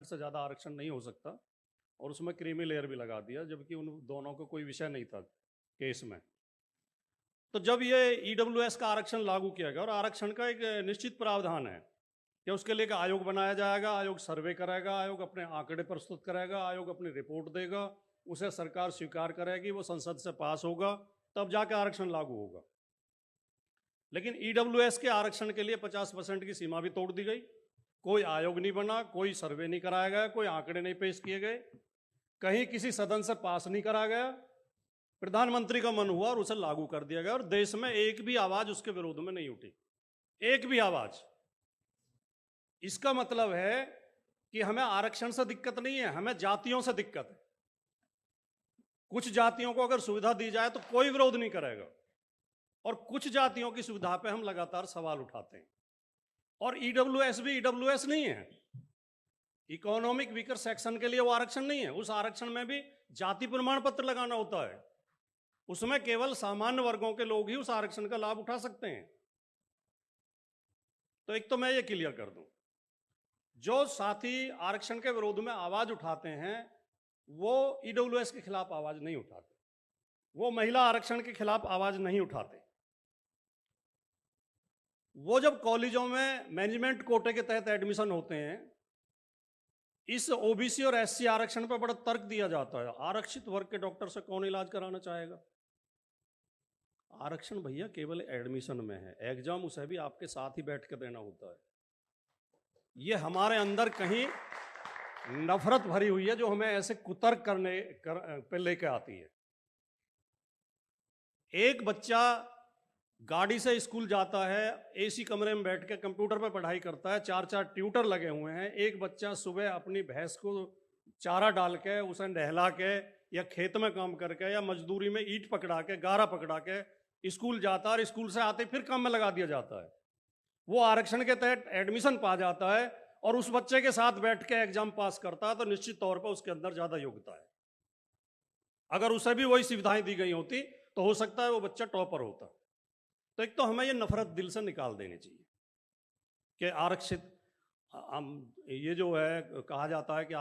से ज़्यादा आरक्षण नहीं हो सकता, और उसमें क्रीमी लेयर भी लगा दिया, जबकि उन दोनों को कोई विषय नहीं था केस में। तो जब ये ईडब्ल्यूएस का आरक्षण लागू किया गया, और आरक्षण का एक निश्चित प्रावधान है कि उसके लिए एक आयोग बनाया जाएगा, आयोग सर्वे कराएगा, आयोग अपने आंकड़े प्रस्तुत करेगा, आयोग अपनी रिपोर्ट देगा, उसे सरकार स्वीकार करेगी, वो संसद से पास होगा, तब जाके आरक्षण लागू होगा। लेकिन ईडब्ल्यूएस के आरक्षण के लिए 50% की सीमा भी तोड़ दी गई। कोई आयोग नहीं बना, कोई सर्वे नहीं कराया गया, कोई आंकड़े नहीं पेश किए गए, कहीं किसी सदन से पास नहीं कराया गया। प्रधानमंत्री का मन हुआ और उसे लागू कर दिया गया, और देश में एक भी आवाज उसके विरोध में नहीं उठी, एक भी आवाज। इसका मतलब है कि हमें आरक्षण से दिक्कत नहीं है, हमें जातियों से दिक्कत है। कुछ जातियों को अगर सुविधा दी जाए तो कोई विरोध नहीं करेगा, और कुछ जातियों की सुविधा पे हम लगातार सवाल उठाते हैं। और ईडब्ल्यूएस भी ईडब्ल्यूएस नहीं है, इकोनॉमिक वीकर सेक्शन के लिए वो आरक्षण नहीं है। उस आरक्षण में भी जाति प्रमाण पत्र लगाना होता है, उसमें केवल सामान्य वर्गों के लोग ही उस आरक्षण का लाभ उठा सकते हैं। तो एक तो मैं ये क्लियर कर दूं, जो साथी आरक्षण के विरोध में आवाज उठाते हैं वो ईडब्ल्यूएस के खिलाफ आवाज नहीं उठाते, वो महिला आरक्षण के खिलाफ आवाज नहीं उठाते। वो जब कॉलेजों में मैनेजमेंट कोटे के तहत एडमिशन होते हैं, इस ओबीसी और एससी आरक्षण पर बड़ा तर्क दिया जाता है, आरक्षित वर्ग के डॉक्टर से कौन इलाज कराना चाहेगा। आरक्षण भैया केवल एडमिशन में है, एग्जाम उसे भी आपके साथ ही बैठ कर देना होता है। ये हमारे अंदर कहीं नफरत भरी हुई है जो हमें ऐसे कुतर्क पे लेके आती है। एक बच्चा गाड़ी से स्कूल जाता है, एसी कमरे में बैठ के कंप्यूटर पे पढ़ाई करता है, 4 ट्यूटर लगे हुए हैं। एक बच्चा सुबह अपनी भैंस को चारा डाल के, उसे नहला के, या खेत में काम करके, या मजदूरी में ईंट पकड़ा के, गारा पकड़ा के स्कूल जाता है, और स्कूल से आते फिर काम में लगा दिया जाता है। वो आरक्षण के तहत एडमिशन पा जाता है और उस बच्चे के साथ बैठ के एग्जाम पास करता है, तो निश्चित तौर पर उसके अंदर ज्यादा योग्यता है। अगर उसे भी वही सुविधाएं दी गई होती तो हो सकता है वो बच्चा टॉपर होता। तो एक तो हमें ये नफरत दिल से निकाल देनी चाहिए कि आरक्षित, ये जो है कहा जाता है कि